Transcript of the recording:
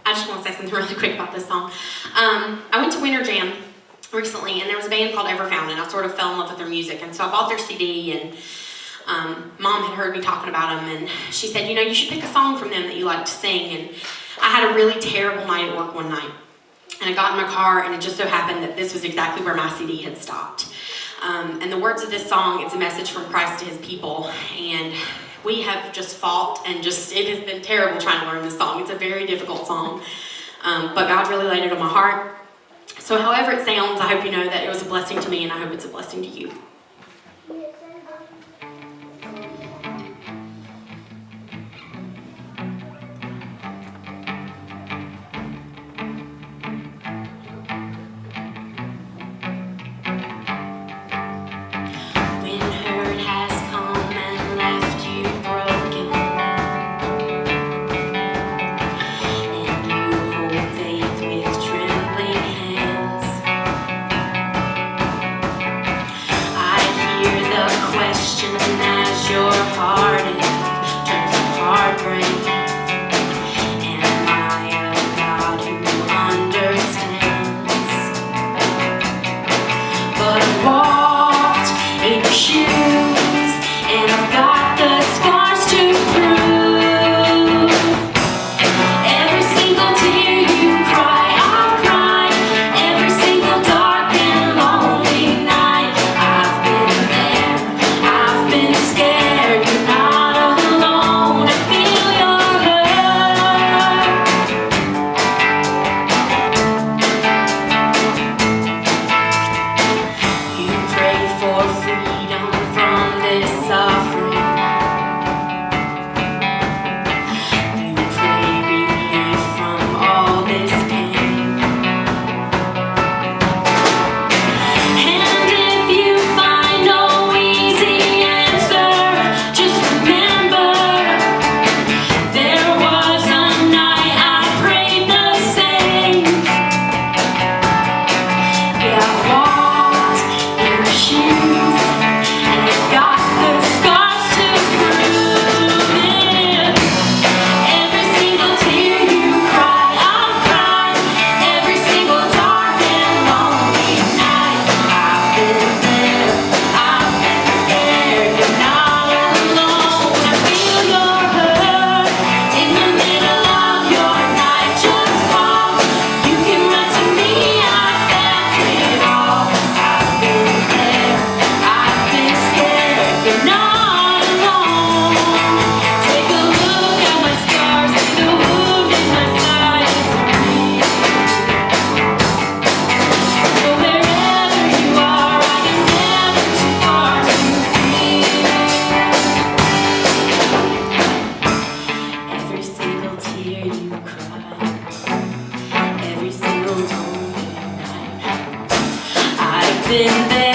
I just want to say something really quick about this song. I went to Winter Jam recently, and there was a band called Everfound, and I sort of fell in love with their music, and so I bought their CD, and Mom had heard me talking about them, and she said, you know, you should pick a song from them that you like to sing. And I had a really terrible night at work one night, and I got in my car, and it just so happened that this was exactly where my CD had stopped. And the words of this song, it's a message from Christ to his people, and we have just fought, and it has been terrible trying to learn this song. It's a very difficult song, but God really laid it on my heart. So however it sounds, I hope you know that it was a blessing to me, and I hope it's a blessing to you. As your heart turns to heartbreak, am I a God who understands? But I walked in your shoes, and I've got the scars to prove. Every single tear you cry, I'll cry. Every single dark and lonely night, I've been there. I've been scared, you're not alone. I feel your hurt. You pray for freedom from this suffering. You pray relief from all this pain. And if you find no easy answer, just remember, there was a night I prayed the same. Yeah, I walked in your shoes, and I've got the scars to prove it. Every single tear you cry, I'll cry. Every single dark and lonely night, I've been there. I've been scared, you're not alone. I feel your hurt in the middle of your night. Just call, you can run to me, I felt it all. I've been there, I've been scared, you're not alone. Take a look at my scars, see the wound in my side, it's real. So wherever you are, I am never too far to feel. Every single tear you cry, every single lonely night, I've been there.